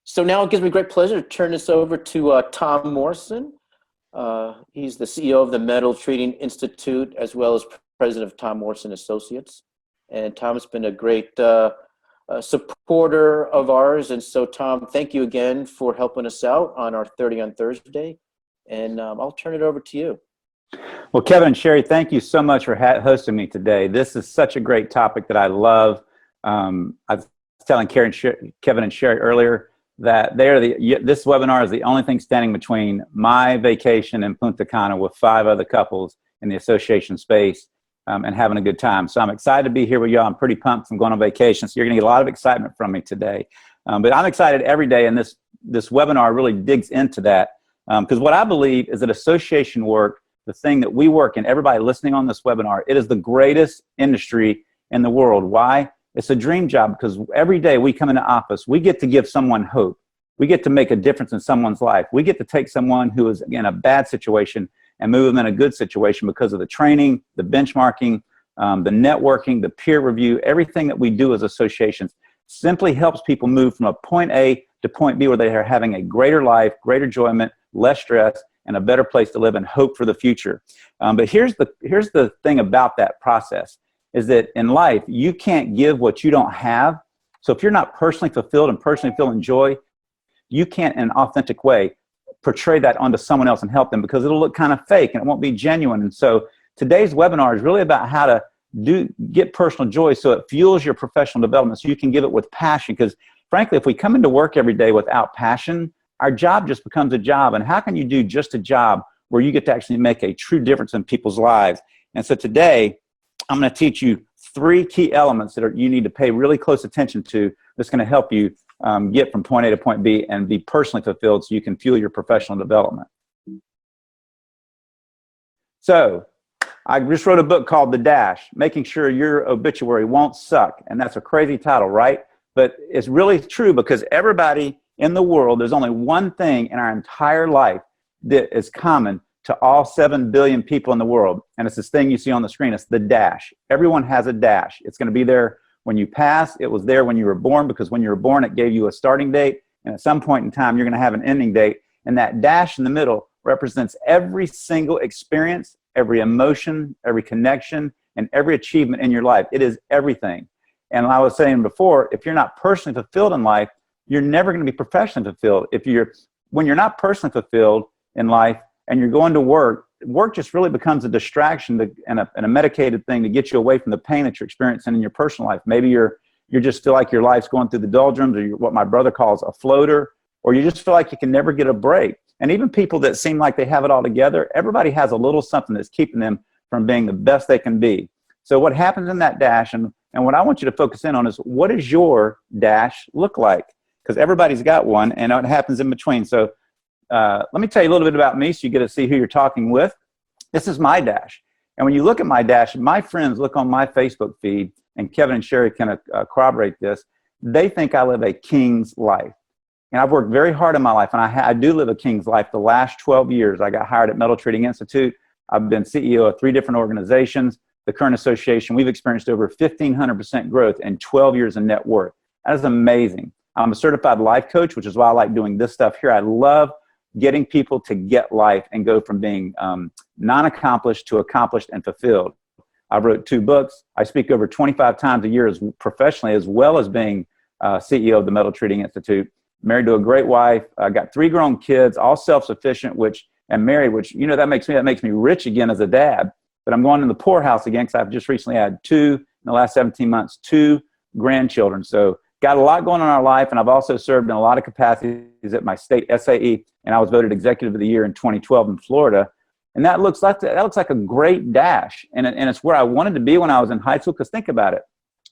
So now it gives me great pleasure to turn this over to Tom Morrison. He's the CEO of the Metal Treating Institute, as well as president of Tom Morrison Associates. And Tom has been a great supporter of ours. And so, Tom, thank you again for helping us out on our 30 on Thursday. And I'll turn it over to you. Well, Kevin and Sherry, thank you so much for hosting me today. This is such a great topic that I love. I was telling Kevin and Sherry earlier that this webinar is the only thing standing between my vacation in Punta Cana with 5 other couples in the association space and having a good time. So I'm excited to be here with y'all. I'm pretty pumped from going on vacation. So you're going to get a lot of excitement from me today. But I'm excited every day, and this webinar really digs into that because what I believe is that association work, the thing that we work in, everybody listening on this webinar, it is the greatest industry in the world. Why? It's a dream job because every day we come into office, we get to give someone hope. We get to make a difference in someone's life. We get to take someone who is in a bad situation and move them in a good situation because of the training, the benchmarking, the networking, the peer review. Everything that we do as associations simply helps people move from a point A to point B where they are having a greater life, greater enjoyment, less stress, and a better place to live and hope for the future. But here's the thing about that process is that in life, you can't give what you don't have. So if you're not personally fulfilled and personally feeling joy, you can't in an authentic way portray that onto someone else and help them because it'll look kind of fake and it won't be genuine. And so today's webinar is really about how to get personal joy so it fuels your professional development so you can give it with passion. Because frankly, if we come into work every day without passion, our job just becomes a job. And how can you do just a job where you get to actually make a true difference in people's lives? And so today, I'm going to teach you 3 key elements that you need to pay really close attention to that's going to help you get from point A to point B and be personally fulfilled so you can fuel your professional development. So I just wrote a book called The Dash, Making Sure Your Obituary Won't Suck. And that's a crazy title, right? But it's really true because everybody in the world, there's only one thing in our entire life that is common to all 7 billion people in the world. And it's this thing you see on the screen. It's the dash. Everyone has a dash. It's going to be there when you pass. It was there when you were born because when you were born, it gave you a starting date. And at some point in time, you're going to have an ending date. And that dash in the middle represents every single experience, every emotion, every connection, and every achievement in your life. It is everything. And I was saying before, if you're not personally fulfilled in life, you're never going to be professionally fulfilled. When you're not personally fulfilled in life, and you're going to work just really becomes a distraction and a medicated thing to get you away from the pain that you're experiencing in your personal life. Maybe you just feel like your life's going through the doldrums, or you're what my brother calls a floater, or you just feel like you can never get a break. And even people that seem like they have it all together, everybody has a little something that's keeping them from being the best they can be. So what happens in that dash, and what I want you to focus in on is, what does your dash look like? Because everybody's got one, and it happens in between. So let me tell you a little bit about me so you get to see who you're talking with. This is my dash. And when you look at my dash, my friends look on my Facebook feed, and Kevin and Sherry can corroborate this. They think I live a king's life. And I've worked very hard in my life, and I do live a king's life. The last 12 years, I got hired at Metal Treating Institute. I've been CEO of 3 different organizations. The current association, we've experienced over 1,500% growth in 12 years in net worth. That is amazing. I'm a certified life coach, which is why I like doing this stuff here. I love getting people to get life and go from being non-accomplished to accomplished and fulfilled. I wrote 2 books. I speak over 25 times a year professionally, as well as being CEO of the Metal Treating Institute. Married to a great wife. I got 3 grown kids, all self-sufficient, and married, which, that makes me rich again as a dad. But I'm going in the poorhouse again because I've just recently had 2, in the last 17 months, 2 grandchildren. So got a lot going on in our life, and I've also served in a lot of capacities at my state SAE, and I was voted Executive of the Year in 2012 in Florida. And that looks like a great dash, and it's where I wanted to be when I was in high school. Because think about it,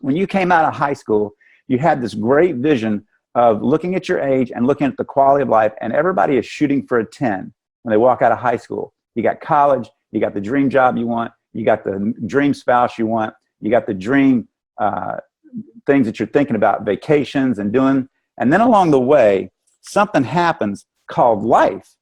when you came out of high school, you had this great vision of looking at your age and looking at the quality of life, and everybody is shooting for a 10 when they walk out of high school. You got college, you got the dream job you want, you got the dream spouse you want, you got the dream things that you're thinking about, vacations and doing. And then along the way, something happens called life.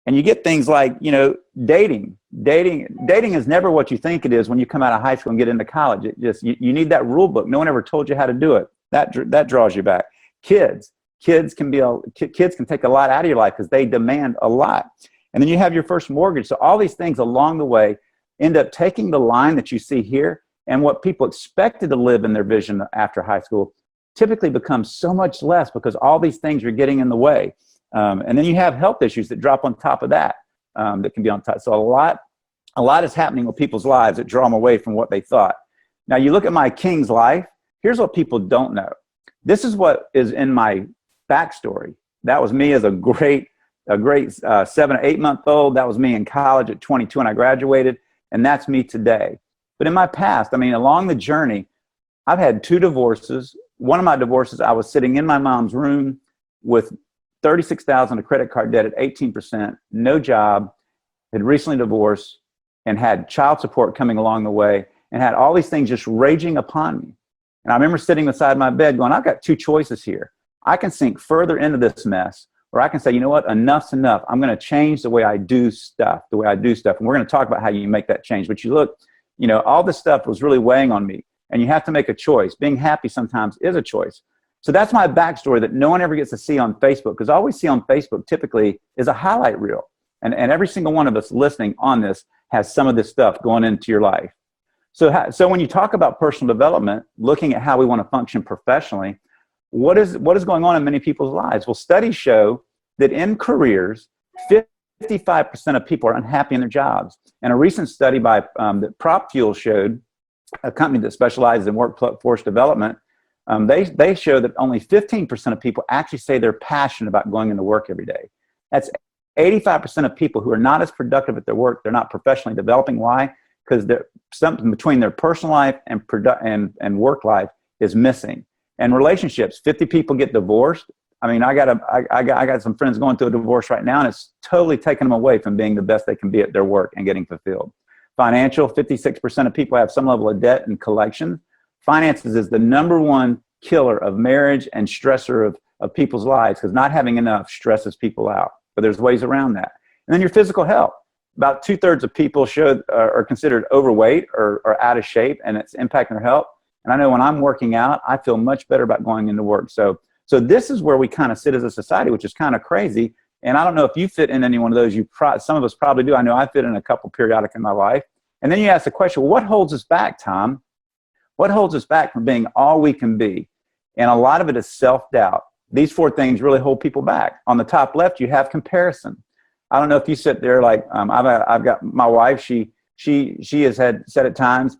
And you get things like, dating. Dating is never what you think it is when you come out of high school and get into college. It just, you need that rule book. No one ever told you how to do it. That draws you back. Kids. Kids can take a lot out of your life because they demand a lot. And then you have your first mortgage. So all these things along the way end up taking the line that you see here, and what people expected to live in their vision after high school typically becomes so much less because all these things are getting in the way. And then you have health issues that drop on top of that, that can be on top. So a lot is happening with people's lives that draw them away from what they thought. Now you look at my king's life. Here's what people don't know. This is what is in my backstory. That was me as a great 7 or 8 month old. That was me in college at 22 when I graduated. And that's me today. But in my past, I mean, along the journey, I've had 2 divorces. One of my divorces, I was sitting in my mom's room with $36,000 of credit card debt at 18%, no job, had recently divorced, and had child support coming along the way, and had all these things just raging upon me. And I remember sitting beside my bed going, I've got 2 choices here. I can sink further into this mess, or I can say, you know what, enough's enough. I'm going to change the way I do stuff, And we're going to talk about how you make that change. But you look, you know, all this stuff was really weighing on me, and you have to make a choice. Being happy sometimes is a choice. So that's my backstory that no one ever gets to see on Facebook, because all we see on Facebook typically is a highlight reel. And every single one of us listening on this has some of this stuff going into your life. So when you talk about personal development, looking at how we want to function professionally, what is going on in many people's lives? Well, studies show that in careers, 55% of people are unhappy in their jobs. And a recent study by that Prop Fuel showed, a company that specializes in workforce development, they show that only 15% of people actually say they're passionate about going into work every day. That's 85% of people who are not as productive at their work. They're not professionally developing. Why? Because something between their personal life and work life is missing. And relationships, 50 people get divorced. I mean, I got some friends going through a divorce right now, and it's totally taken them away from being the best they can be at their work and getting fulfilled. Financial, 56% of people have some level of debt and collection. Finances is the #1 killer of marriage and stressor of people's lives, because not having enough stresses people out. But there's ways around that. And then your physical health. About 2/3 of people are considered overweight or out of shape, and it's impacting their health. And I know when I'm working out, I feel much better about going into work. So this is where we kind of sit as a society, which is kind of crazy. And I don't know if you fit in any one of those. Some of us probably do. I know I fit in a couple periodic in my life. And then you ask the question, well, what holds us back, Tom? What holds us back from being all we can be? And a lot of it is self-doubt. These 4 things really hold people back. On the top left, you have comparison. I don't know if you sit there like, I've got my wife, she has said at times,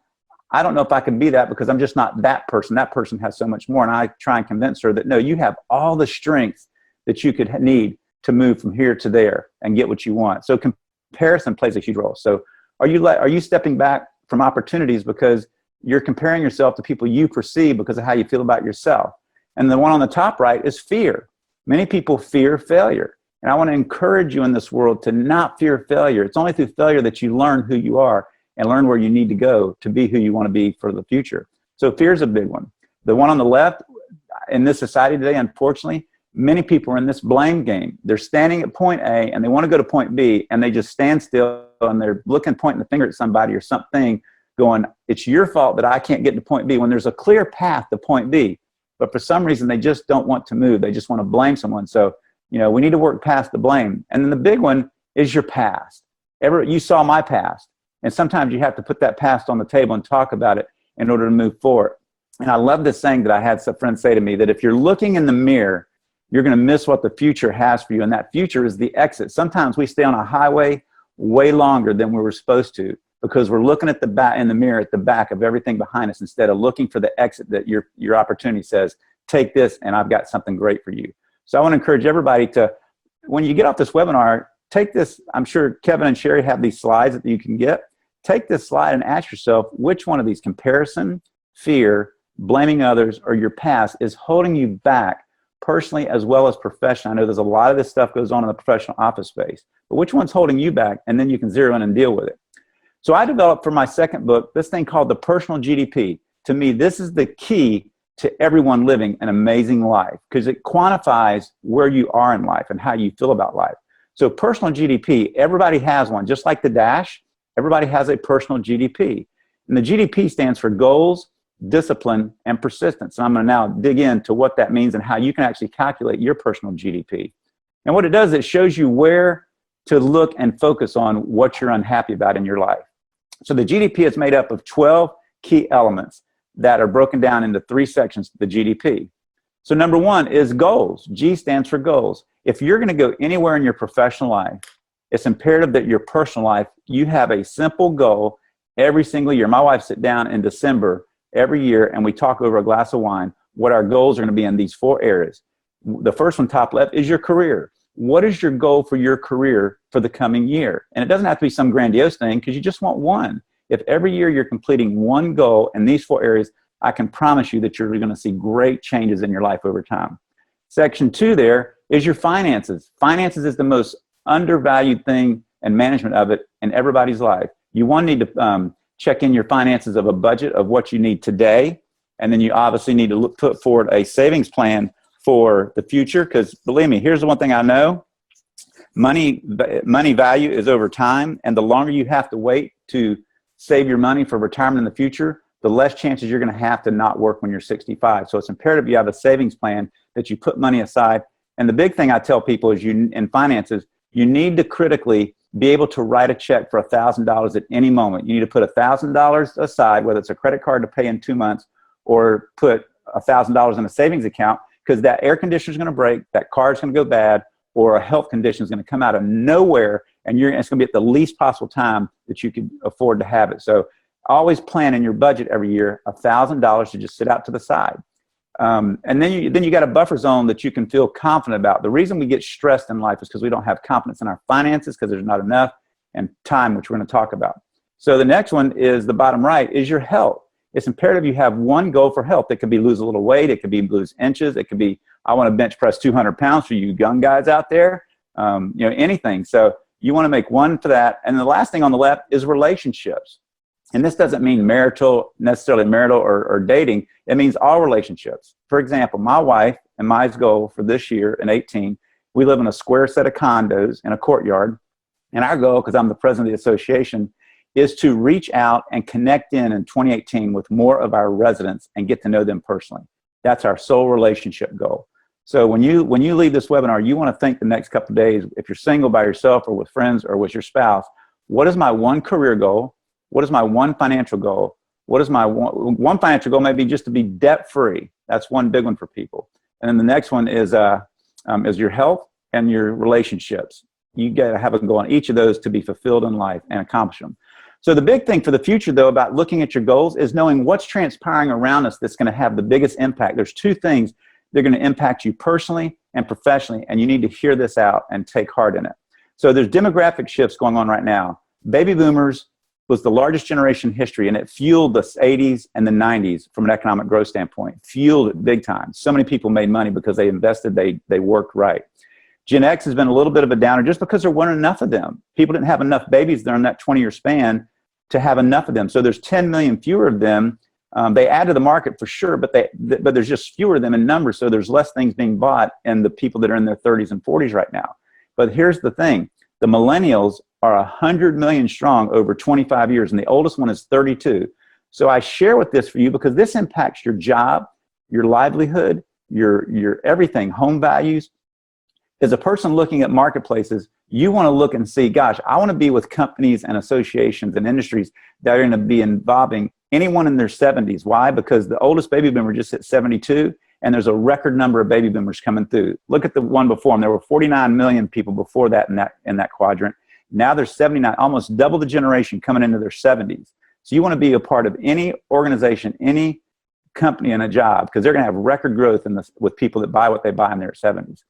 I don't know if I can be that because I'm just not that person. That person has so much more. And I try and convince her that, no, you have all the strength that you could need to move from here to there and get what you want. So comparison plays a huge role. So are you stepping back from opportunities because you're comparing yourself to people you perceive because of how you feel about yourself? And the one on the top right is fear. Many people fear failure. And I want to encourage you in this world to not fear failure. It's only through failure that you learn who you are and learn where you need to go to be who you want to be for the future. So fear is a big one. The one on the left, in this society today, unfortunately, many people are in this blame game. They're standing at point A and they want to go to point B, and they just stand still and they're pointing the finger at somebody or something, going, it's your fault that I can't get to point B, when there's a clear path to point B. But for some reason, they just don't want to move. They just want to blame someone. So, we need to work past the blame. And then the big one is your past. You saw my past. And sometimes you have to put that past on the table and talk about it in order to move forward. And I love this saying that I had some friends say to me, that if you're looking in the mirror, you're going to miss what the future has for you. And that future is the exit. Sometimes we stay on a highway way longer than we were supposed to, because we're looking at in the mirror at the back of everything behind us, instead of looking for the exit that your opportunity says, take this and I've got something great for you. So I want to encourage everybody to, when you get off this webinar, take this. I'm sure Kevin and Sherry have these slides that you can get. Take this slide and ask yourself, which one of these, comparison, fear, blaming others, or your past, is holding you back personally as well as professionally? I know there's a lot of this stuff goes on in the professional office space, but which one's holding you back? And then you can zero in and deal with it. So I developed for my second book this thing called the personal GDP. To me, this is the key to everyone living an amazing life, because it quantifies where you are in life and how you feel about life. So personal GDP, everybody has one. Just like the dash, everybody has a personal GDP. And the GDP stands for goals, discipline, and persistence. And I'm going to now dig into what that means and how you can actually calculate your personal GDP. And what it does, it shows you where to look and focus on what you're unhappy about in your life. So the GDP is made up of 12 key elements that are broken down into 3 sections of the GDP. So number 1 is goals. G stands for goals. If you're going to go anywhere in your professional life, it's imperative that your personal life, you have a simple goal every single year. My wife sits down in December every year and we talk over a glass of wine what our goals are going to be in these 4 areas. The first one, top left, is your career. What is your goal for your career for the coming year? And it doesn't have to be some grandiose thing because you just want one. If every year you're completing one goal in these 4 areas, I can promise you that you're going to see great changes in your life over time. Section 2 there is your finances. Finances is the most undervalued thing and management of it in everybody's life. You want to need to check in your finances of a budget of what you need today. And then you obviously need to put forward a savings plan for the future, because believe me, here's the one thing I know. Money value is over time, and the longer you have to wait to save your money for retirement in the future, the less chances you're going to have to not work when you're 65. So it's imperative you have a savings plan, that you put money aside. And the big thing I tell people is in finances, you need to critically be able to write a check for $1,000 at any moment. You need to put $1,000 aside, whether it's a credit card to pay in 2 months or put $1,000 in a savings account, because that air conditioner is going to break, that car is going to go bad, or a health condition is going to come out of nowhere, and it's going to be at the least possible time that you could afford to have it. So always plan in your budget every year $1,000 to just sit out to the side. And then you got a buffer zone that you can feel confident about. The reason we get stressed in life is because we don't have confidence in our finances, because there's not enough, and time, which we're going to talk about. So the next one is the bottom right, is your health. It's imperative you have one goal for health. It could be lose a little weight. It could be lose inches. It could be, I want to bench press 200 pounds for you young guys out there. Anything. So you want to make one for that. And the last thing on the left is relationships. And this doesn't mean necessarily marital or dating. It means all relationships. For example, my wife and my goal for this year in 18, we live in a square set of condos in a courtyard. And our goal, because I'm the president of the association, is to reach out and connect in 2018 with more of our residents and get to know them personally. That's our sole relationship goal. So when you leave this webinar, you want to think the next couple of days, if you're single by yourself or with friends or with your spouse, what is my one career goal? What is my one financial goal? What is my one financial goal? Maybe just to be debt free. That's one big one for people. And then the next one is your health and your relationships. You got to have a goal on each of those to be fulfilled in life and accomplish them. So the big thing for the future, though, about looking at your goals is knowing what's transpiring around us that's going to have the biggest impact. There's 2 things that are going to impact you personally and professionally, and you need to hear this out and take heart in it. So there's demographic shifts going on right now. Baby boomers was the largest generation in history, and it fueled the 80s and the 90s from an economic growth standpoint, fueled it big time. So many people made money because they invested, they worked right. Gen X has been a little bit of a downer just because there weren't enough of them. People didn't have enough babies during that 20-year span to have enough of them. So there's 10 million fewer of them. They add to the market for sure, but there's just fewer of them in numbers. So there's less things being bought in the people that are in their 30s and 40s right now. But here's the thing. The millennials are 100 million strong over 25 years, and the oldest one is 32. So I share with this for you because this impacts your job, your livelihood, your everything, home values. As a person looking at marketplaces, you want to look and see, gosh, I want to be with companies and associations and industries that are going to be involving anyone in their 70s. Why? Because the oldest baby boomer just hit 72, and there's a record number of baby boomers coming through. Look at the one before them. There were 49 million people before that in that quadrant. Now there's 79, almost double the generation coming into their 70s. So you want to be a part of any organization, any company and a job, because they're going to have record growth with people that buy what they buy in their 70s.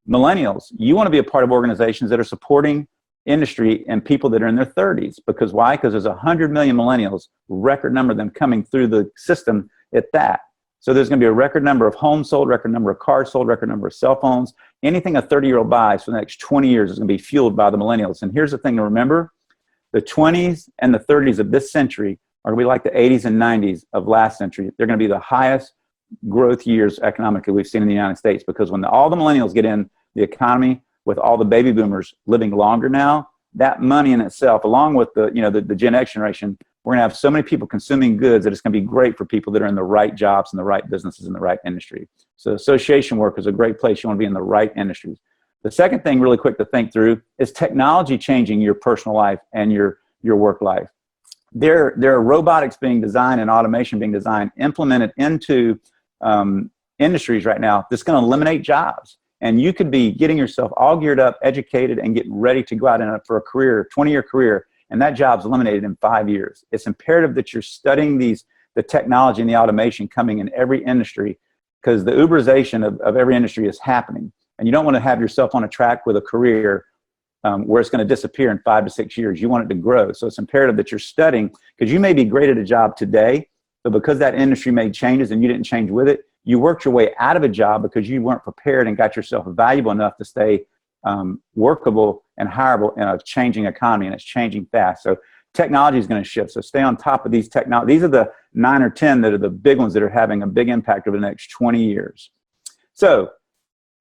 Millennials, you want to be a part of organizations that are supporting industry and people that are in their 30s. Because why? Because there's 100 million millennials, record number of them coming through the system at that. So there's going to be a record number of homes sold, record number of cars sold, record number of cell phones. Anything a 30-year-old buys for the next 20 years is going to be fueled by the millennials. And here's the thing to remember. The 20s and the 30s of this century are going to be like the 80s and 90s of last century. They're going to be the highest growth years economically we've seen in the United States, because when all the millennials get in the economy with all the baby boomers living longer now, that money in itself, along with the Gen X generation, we're going to have so many people consuming goods that it's going to be great for people that are in the right jobs and the right businesses in the right industry. So association work is a great place. You want to be in the right industries. The second thing really quick to think through is technology changing your personal life and your work life. There are robotics being designed and automation being designed, implemented into industries right now that's going to eliminate jobs. And you could be getting yourself all geared up, educated, and getting ready to go out for a career, 20-year career, and that job's eliminated in 5 years. It's imperative that you're studying the technology and the automation coming in every industry, because the Uberization of every industry is happening. And you don't want to have yourself on a track with a career where it's going to disappear in 5 to 6 years. You want it to grow. So it's imperative that you're studying, because you may be great at a job today, but because that industry made changes and you didn't change with it, you worked your way out of a job because you weren't prepared and got yourself valuable enough to stay workable and hireable in a changing economy, and it's changing fast. So technology is going to shift. So stay on top of these technologies. These are the 9 or 10 that are the big ones that are having a big impact over the next 20 years. So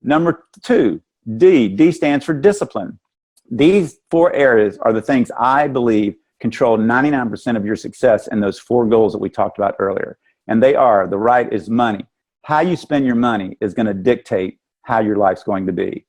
number 2, D. D stands for discipline. These 4 areas are the things I believe control 99% of your success in those 4 goals that we talked about earlier. And they are, the right is money. How you spend your money is going to dictate how your life's going to be.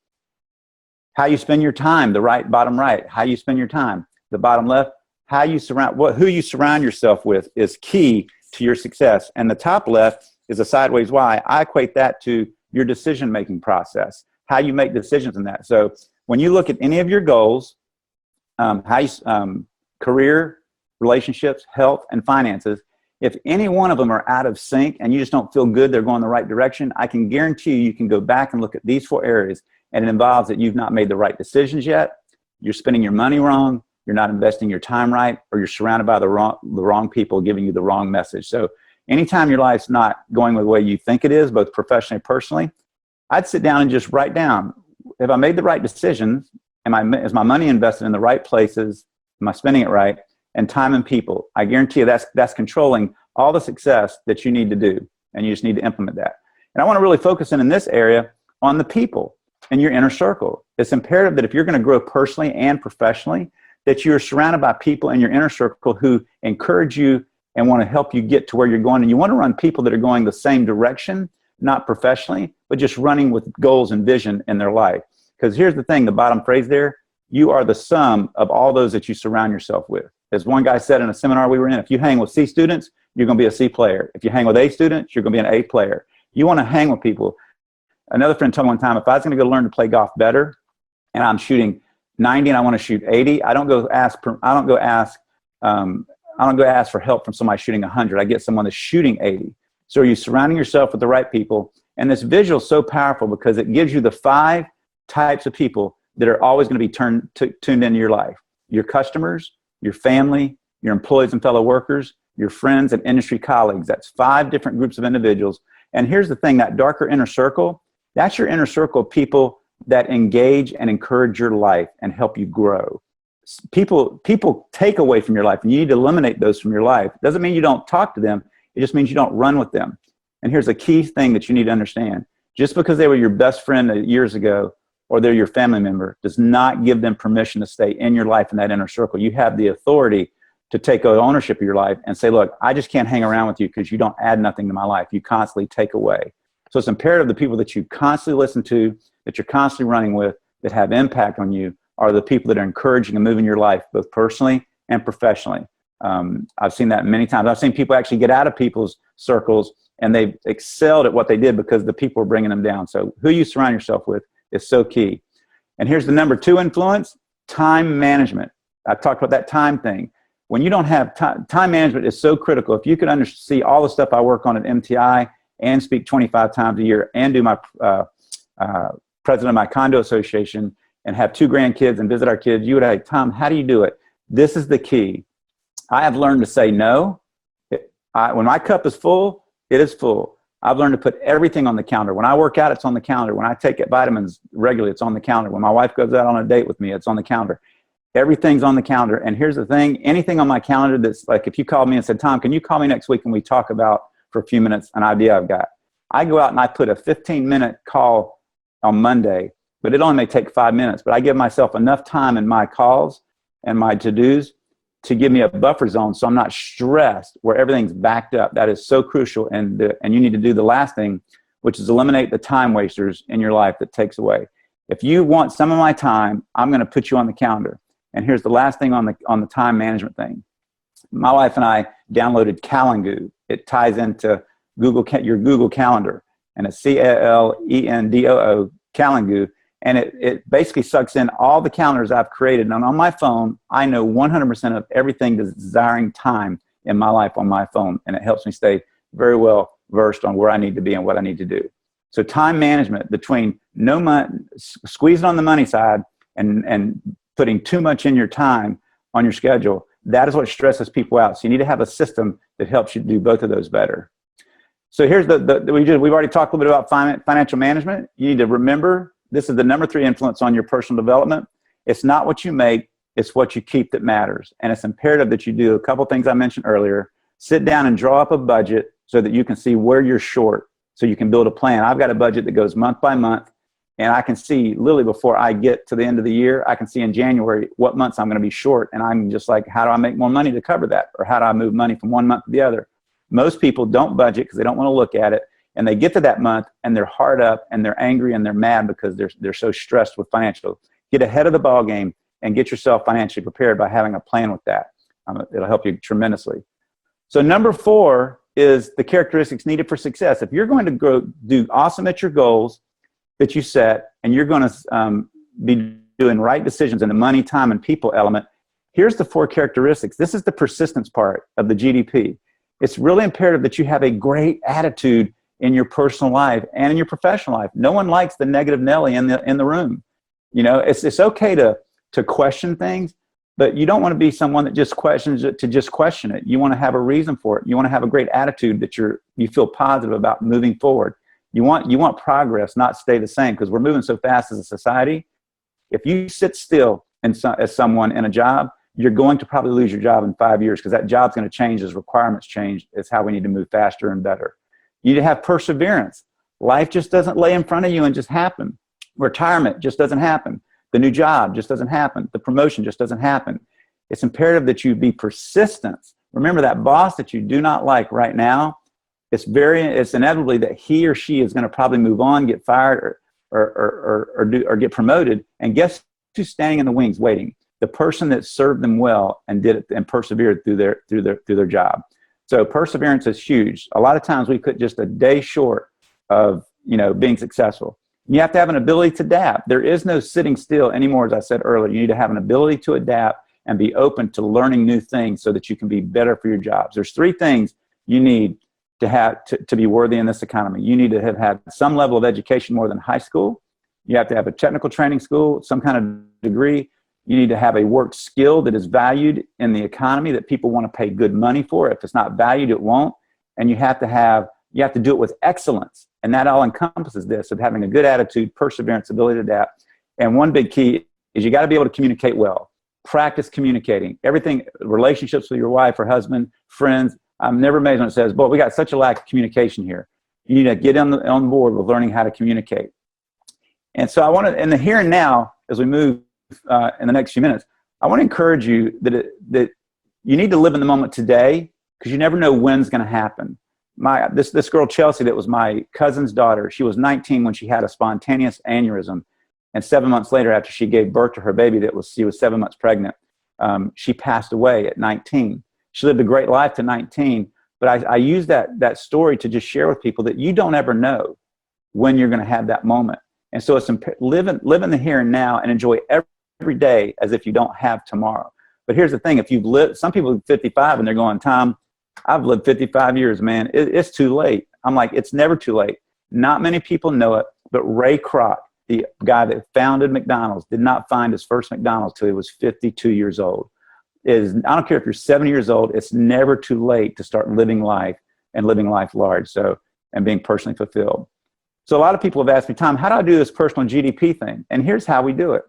How you spend your time, the right, bottom right, how you spend your time. The bottom left, how you who you surround yourself with is key to your success. And the top left is a sideways Y. I equate that to your decision-making process, how you make decisions in that. So when you look at any of your goals, career, relationships, health, and finances, if any one of them are out of sync and you just don't feel good, they're going the right direction, I can guarantee you can go back and look at these 4 areas, and it involves that you've not made the right decisions yet, you're spending your money wrong, you're not investing your time right, or you're surrounded by the wrong people giving you the wrong message. So anytime your life's not going the way you think it is, both professionally and personally, I'd sit down and just write down, have I made the right decisions? Is my money invested in the right places? Am I spending it right? And time and people. I guarantee you that's controlling all the success that you need to do, and you just need to implement that. And I want to really focus in this area on the people in your inner circle. It's imperative that if you're going to grow personally and professionally, that you're surrounded by people in your inner circle who encourage you and want to help you get to where you're going. And you want to run people that are going the same direction, not professionally, but just running with goals and vision in their life. Because here's the thing, the bottom phrase there, you are the sum of all those that you surround yourself with. As one guy said in a seminar we were in, if you hang with C students, you're going to be a C player. If you hang with A students, you're going to be an A player. You want to hang with people. Another friend told me one time, if I was going to go learn to play golf better, and I'm shooting 90 and I want to shoot 80, I don't go ask for help from somebody shooting 100. I get someone that's shooting 80. So are you surrounding yourself with the right people? And this visual is so powerful because it gives you the 5 types of people that are always going to be tuned into your life. Your customers, your family, your employees and fellow workers, your friends and industry colleagues. That's 5 different groups of individuals. And here's the thing, that darker inner circle, that's your inner circle of people that engage and encourage your life and help you grow. People take away from your life, and you need to eliminate those from your life. Doesn't mean you don't talk to them. It just means you don't run with them. And here's a key thing that you need to understand. Just because they were your best friend years ago, or they're your family member, does not give them permission to stay in your life in that inner circle. You have the authority to take ownership of your life and say, look, I just can't hang around with you because you don't add nothing to my life. You constantly take away. So it's imperative the people that you constantly listen to, that you're constantly running with, that have impact on you, are the people that are encouraging and moving your life, both personally and professionally. I've seen that many times. I've seen people actually get out of people's circles, and they've excelled at what they did because the people were bringing them down. So who you surround yourself with is so key. And here's the number 2 influence, time management. I talked about that time thing. When you don't have time management is so critical. If you could see all the stuff I work on at MTI and speak 25 times a year and do my president of my condo association and have 2 grandkids and visit our kids, you would say, Tom, how do you do it? This is the key. I have learned to say no. When my cup is full, it is full. I've learned to put everything on the counter. When I work out, it's on the counter. When I take vitamins regularly, it's on the counter. When my wife goes out on a date with me, it's on the counter. Everything's on the calendar. And here's the thing, anything on my calendar that's like, if you called me and said, Tom, can you call me next week and we talk about for a few minutes an idea I've got? I go out and I put a 15-minute call on Monday, but it only may take 5 minutes. But I give myself enough time in my calls and my to-dos to give me a buffer zone so I'm not stressed where everything's backed up. That is so crucial. And you need to do the last thing, which is eliminate the time wasters in your life that takes away. If you want some of my time, I'm going to put you on the calendar. And here's the last thing on the time management thing. My wife and I downloaded Calendoo. It ties into your Google Calendar, and it's Calendoo, Calendoo, and it basically sucks in all the calendars I've created. And on my phone, I know 100% of everything desiring time in my life on my phone, and it helps me stay very well versed on where I need to be and what I need to do. So time management, between no money, squeezing on the money side and putting too much in your time on your schedule, that is what stresses people out. So you need to have a system that helps you do both of those better. So here's we've already talked a little bit about financial management. You need to remember, this is the number 3 influence on your personal development. It's not what you make, it's what you keep that matters. And it's imperative that you do a couple things I mentioned earlier. Sit down and draw up a budget so that you can see where you're short, so you can build a plan. I've got a budget that goes month by month, and I can see literally before I get to the end of the year, I can see in January what months I'm going to be short. And I'm just like, how do I make more money to cover that? Or how do I move money from one month to the other? Most people don't budget because they don't want to look at it. And they get to that month and they're hard up and they're angry and they're mad because they're so stressed with financial. Get ahead of the ball game and get yourself financially prepared by having a plan with that. It'll help you tremendously. So number 4 is the characteristics needed for success. If you're going to go do awesome at your goals that you set, and you're going to be doing right decisions in the money, time, and people element, here's the 4 characteristics. This is the persistence part of the GDP. It's really imperative that you have a great attitude in your personal life and in your professional life. No one likes the negative Nelly in the room. You know, it's okay to question things, but you don't want to be someone that just questions it to just question it. You want to have a reason for it. You want to have a great attitude that you feel positive about moving forward. You want progress, not stay the same, because we're moving so fast as a society. If you sit still as someone in a job, you're going to probably lose your job in 5 years, because that job's going to change as requirements change. It's how we need to move faster and better. You need to have perseverance. Life just doesn't lay in front of you and just happen. Retirement just doesn't happen. The new job just doesn't happen. The promotion just doesn't happen. It's imperative that you be persistent. Remember, that boss that you do not like right now, it's inevitably that he or she is going to probably move on, get fired, or get promoted. And guess who's standing in the wings waiting? The person that served them well and did it and persevered through their job. So perseverance is huge. A lot of times we put just a day short of being successful. You have to have an ability to adapt. There is no sitting still anymore, as I said earlier. You need to have an ability to adapt and be open to learning new things so that you can be better for your jobs. There's 3 things you need to have to be worthy in this economy. You need to have had some level of education more than high school. You have to have a technical training school, some kind of degree. You need to have a work skill that is valued in the economy, that people want to pay good money for. If it's not valued, it won't. And you have to do it with excellence. And that all encompasses this of having a good attitude, perseverance, ability to adapt. And one big key is you got to be able to communicate well. Practice communicating. Everything, relationships with your wife or husband, friends. I'm never amazed when it says, "Boy, we got such a lack of communication here." You need to get on board with learning how to communicate. And so I want to, in the here and now, as we move in the next few minutes, I want to encourage you that you need to live in the moment today, because you never know when's going to happen. This girl, Chelsea, that was my cousin's daughter, she was 19 when she had a spontaneous aneurysm. And 7 months later, after she gave birth to her baby she was 7 months pregnant, she passed away at 19. She lived a great life to 19. But I use that story to just share with people that you don't ever know when you're going to have that moment. And so it's live in the here and now and enjoy every day as if you don't have tomorrow. But here's the thing. If you've lived, some people are 55 and they're going, "Tom, I've lived 55 years, man. It's too late." I'm like, it's never too late. Not many people know it, but Ray Kroc, the guy that founded McDonald's, did not find his first McDonald's till he was 52 years old. I don't care if you're 70 years old, it's never too late to start living life and living life large, and being personally fulfilled. So a lot of people have asked me, "Tom, how do I do this personal GDP thing?" And here's how we do it.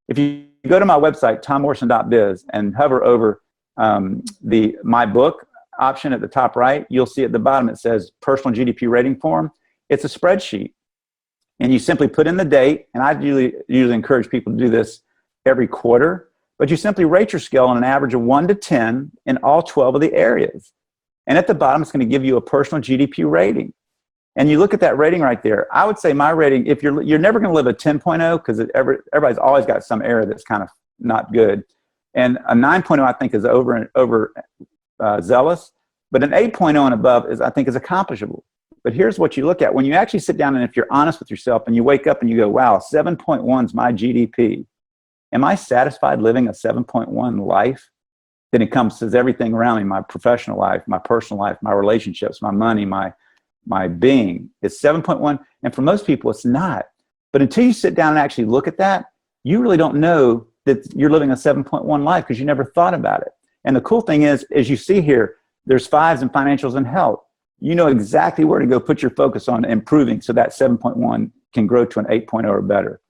If you go to my website, tommorrison.biz, and hover over my book option at the top right, you'll see at the bottom it says personal GDP rating form. It's a spreadsheet. And you simply put in the date, and I usually encourage people to do this every quarter. but you simply rate your scale on an average of 1 to 10 in all 12 of the areas. And at the bottom, it's going to give you a personal GDP rating. And you look at that rating right there. I would say my rating, if you're never going to live a 10.0 because everybody's always got some area that's kind of not good. And a 9.0 I think is over zealous, but an 8.0 and above I think is accomplishable. But here's what you look at when you actually sit down, and if you're honest with yourself and you wake up and you go, wow, 7.1 is my GDP. Am I satisfied living a 7.1 life? That encompasses everything around me, my professional life, my personal life, my relationships, my money, my being. It's 7.1, and for most people, it's not. But until you sit down and actually look at that, you really don't know that you're living a 7.1 life because you never thought about it. And the cool thing is, as you see here, there's 5s in financials and health. You know exactly where to go put your focus on improving so that 7.1 can grow to an 8.0 or better.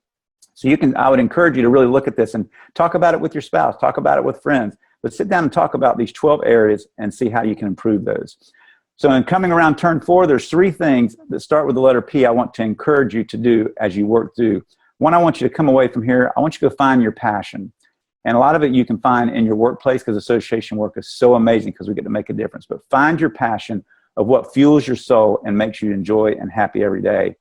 So I would encourage you to really look at this and talk about it with your spouse, talk about it with friends, but sit down and talk about these 12 areas and see how you can improve those. So in coming around turn 4, there's 3 things that start with the letter P I want to encourage you to do as you work through. One, I want you to come away from here. I want you to go find your passion. And a lot of it you can find in your workplace because association work is so amazing because we get to make a difference. But find your passion of what fuels your soul and makes you enjoy and happy every day.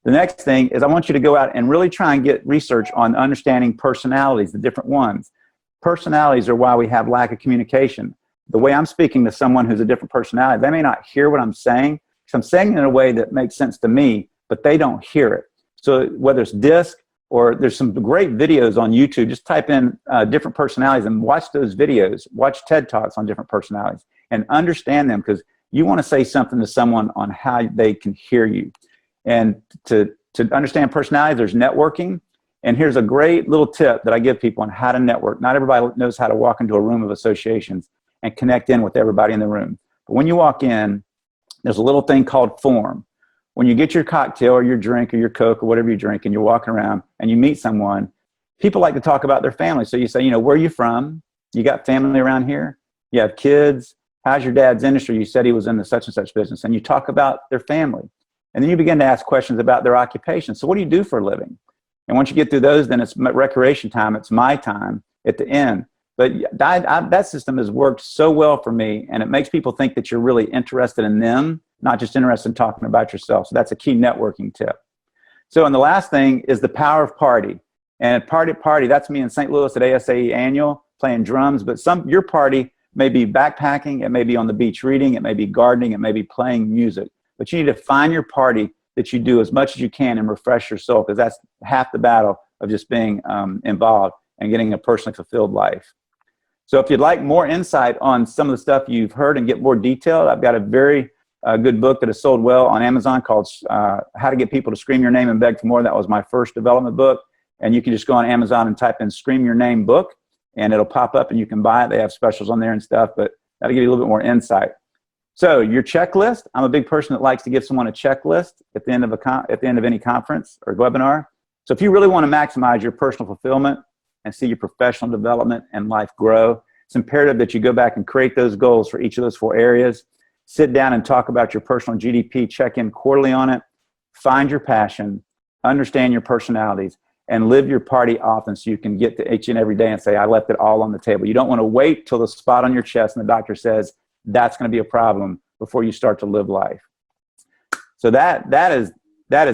The next thing is I want you to go out and really try and get research on understanding personalities, the different ones. Personalities are why we have lack of communication. The way I'm speaking to someone who's a different personality, they may not hear what I'm saying, because I'm saying it in a way that makes sense to me, but they don't hear it. So whether it's DISC or there's some great videos on YouTube, just type in different personalities and watch those videos, watch TED Talks on different personalities and understand them, because you want to say something to someone on how they can hear you. And to understand personality, there's networking. And here's a great little tip that I give people on how to network. Not everybody knows how to walk into a room of associations and connect in with everybody in the room. But when you walk in, there's a little thing called form. When you get your cocktail or your drink or your Coke or whatever you drink and you're walking around and you meet someone, people like to talk about their family. So you say, where are you from? You got family around here? You have kids? How's your dad's industry? You said he was in the such and such business. And you talk about their family. And then you begin to ask questions about their occupation. So what do you do for a living? And once you get through those, then it's recreation time. It's my time at the end. But that system has worked so well for me, and it makes people think that you're really interested in them, not just interested in talking about yourself. So that's a key networking tip. So, and the last thing is the power of party. And party, that's me in St. Louis at ASAE Annual playing drums. But your party may be backpacking, it may be on the beach reading, it may be gardening, it may be playing music. But you need to find your party that you do as much as you can and refresh your soul, because that's half the battle of just being involved and getting a personally fulfilled life. So if you'd like more insight on some of the stuff you've heard and get more detailed, I've got a very good book that has sold well on Amazon called How to Get People to Scream Your Name and Beg for More. That was my first development book. And you can just go on Amazon and type in Scream Your Name book, and it'll pop up and you can buy it. They have specials on there and stuff, but that'll give you a little bit more insight. So your checklist, I'm a big person that likes to give someone a checklist at the end of any conference or webinar. So if you really want to maximize your personal fulfillment and see your professional development and life grow, it's imperative that you go back and create those goals for each of those 4 areas. Sit down and talk about your personal GDP, check in quarterly on it, find your passion, understand your personalities, and live your party often so you can get to each and every day and say, I left it all on the table. You don't want to wait till the spot on your chest and the doctor says, that's going to be a problem before you start to live life. So that is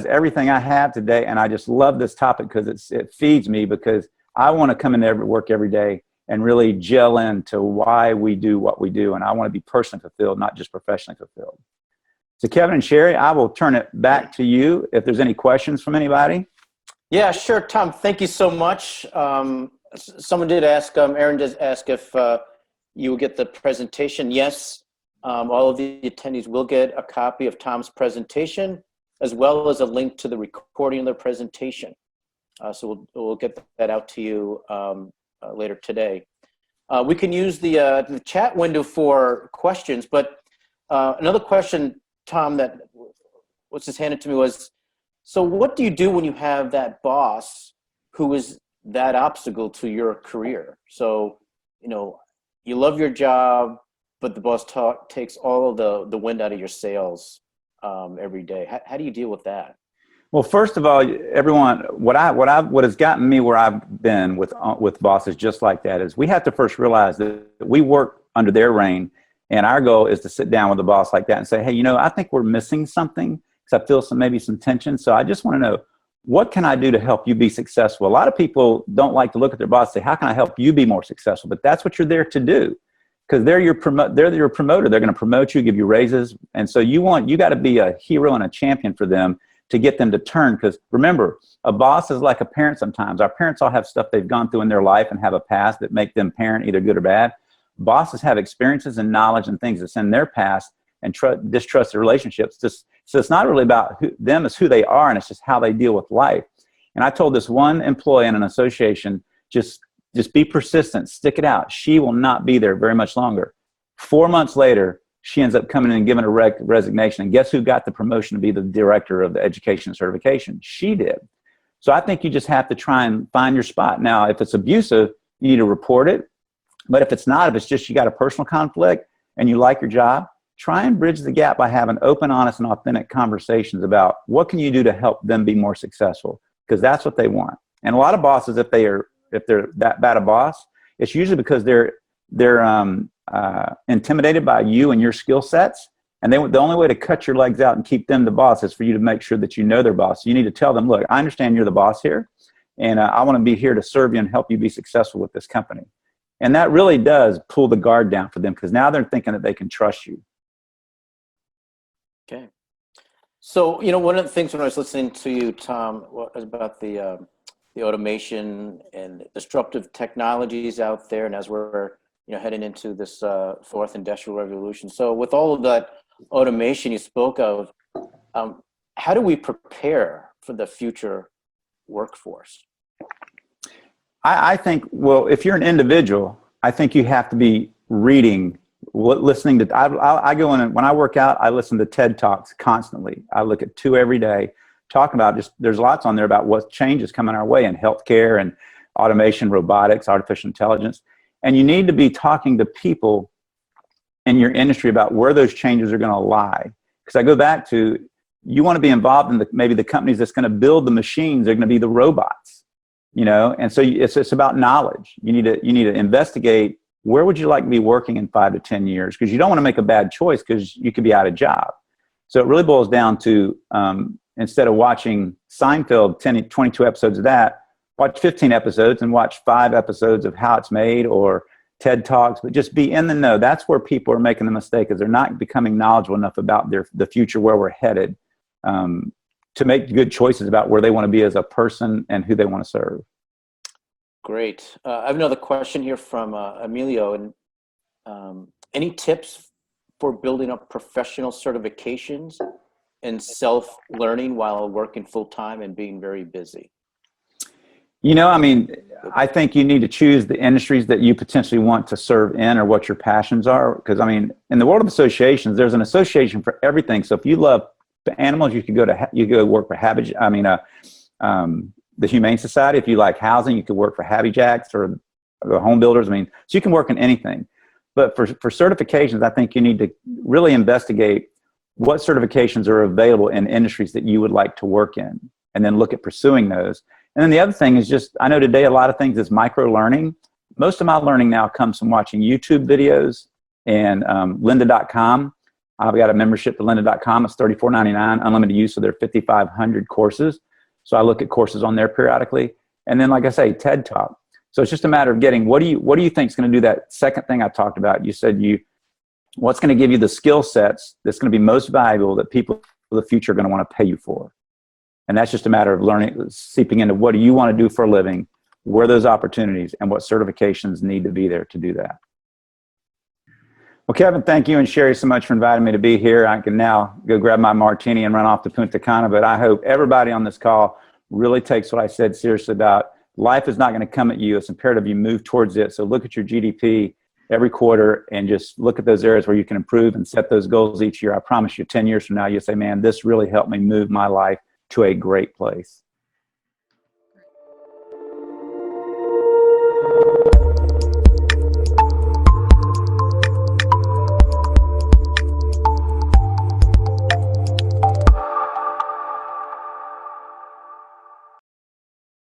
everything I have today, and I just love this topic because it feeds me, because I want to come into work every day and really gel into why we do what we do, and I want to be personally fulfilled, not just professionally fulfilled. So Kevin and Sherry, I will turn it back to you if there's any questions from anybody. Yeah, sure, Tom. Thank you so much. Someone did ask, Aaron did ask if you will get the presentation. Yes, all of the attendees will get a copy of Tom's presentation, as well as a link to the recording of the presentation. So we'll get that out to you later today. We can use the chat window for questions, but another question, Tom, that was just handed to me was, so what do you do when you have that boss who is that obstacle to your career? So, you love your job, but the boss takes all of the wind out of your sails every day. How do you deal with that? Well, first of all, everyone, what has gotten me where I've been with bosses just like that is we have to first realize that we work under their reign, and our goal is to sit down with a boss like that and say, hey, I think we're missing something because I feel maybe some tension. So I just want to know, what can I do to help you be successful? A lot of people don't like to look at their boss and say, how can I help you be more successful? But that's what you're there to do, because they're your promoter. They're going to promote you, give you raises, and so you got to be a hero and a champion for them to get them to turn. Because remember, a boss is like a parent sometimes. Our parents all have stuff they've gone through in their life and have a past that make them parent either good or bad. Bosses have experiences and knowledge and things that's in their past and distrusted relationships. So it's not really about them as who they are, and it's just how they deal with life. And I told this one employee in an association, just be persistent, stick it out. She will not be there very much longer. 4 months later, she ends up coming in and giving a resignation. And guess who got the promotion to be the director of the education certification? She did. So I think you just have to try and find your spot. Now, if it's abusive, you need to report it. But if it's not, if it's just you got a personal conflict and you like your job, try and bridge the gap by having open, honest, and authentic conversations about what can you do to help them be more successful, because that's what they want. And a lot of bosses, if they're that bad a boss, it's usually because they're intimidated by you and your skill sets, and the only way to cut your legs out and keep them the boss is for you to make sure that you know their boss. So you need to tell them, look, I understand you're the boss here, and I want to be here to serve you and help you be successful with this company. And that really does pull the guard down for them, because now they're thinking that they can trust you. Okay. So, one of the things when I was listening to you, Tom, was about the automation and disruptive technologies out there, and as we're heading into this fourth industrial revolution. So with all of that automation you spoke of, how do we prepare for the future workforce? I think, well, if you're an individual, I think you have to be reading, listening to, I go in and when I work out, I listen to TED Talks constantly. I look at 2 every day, talking about there's lots on there about what changes coming our way in healthcare and automation, robotics, artificial intelligence. And you need to be talking to people in your industry about where those changes are going to lie. Because I go back to, you want to be involved in maybe the companies that's going to build the machines. They're going to be the robots, and so it's about knowledge. You need to investigate, where would you like to be working in 5 to 10 years? Because you don't want to make a bad choice, because you could be out of job. So it really boils down to, instead of watching Seinfeld, 22 episodes of that, watch 15 episodes and watch 5 episodes of how it's made or TED Talks, but just be in the know. That's where people are making the mistake, is they're not becoming knowledgeable enough about the future, where we're headed, to make good choices about where they want to be as a person and who they want to serve. Great. I have another question here from Emilio. And any tips for building up professional certifications and self-learning while working full-time and being very busy? I think you need to choose the industries that you potentially want to serve in, or what your passions are. Because, in the world of associations, there's an association for everything. So if you love animals, you could go work for the Humane Society. If you like housing, you could work for Happy Jacks or the home builders. So you can work in anything. But for certifications, I think you need to really investigate what certifications are available in industries that you would like to work in, and then look at pursuing those. And then the other thing is I know today a lot of things is micro-learning. Most of my learning now comes from watching YouTube videos and lynda.com. I've got a membership to lynda.com. It's $34.99, unlimited use of their 5,500 courses. So I look at courses on there periodically. And then, like I say, TED Talk. So it's just a matter of getting, what do you think is going to do that second thing I talked about? You said what's going to give you the skill sets that's going to be most valuable that people in the future are going to want to pay you for. And that's just a matter of learning, seeping into what do you want to do for a living, where are those opportunities, and what certifications need to be there to do that. Well, Kevin, thank you and Sherry so much for inviting me to be here. I can now go grab my martini and run off to Punta Cana, but I hope everybody on this call really takes what I said seriously about life is not going to come at you. It's imperative you move towards it. So look at your GDP every quarter and just look at those areas where you can improve and set those goals each year. I promise you 10 years from now, you'll say, man, this really helped me move my life to a great place.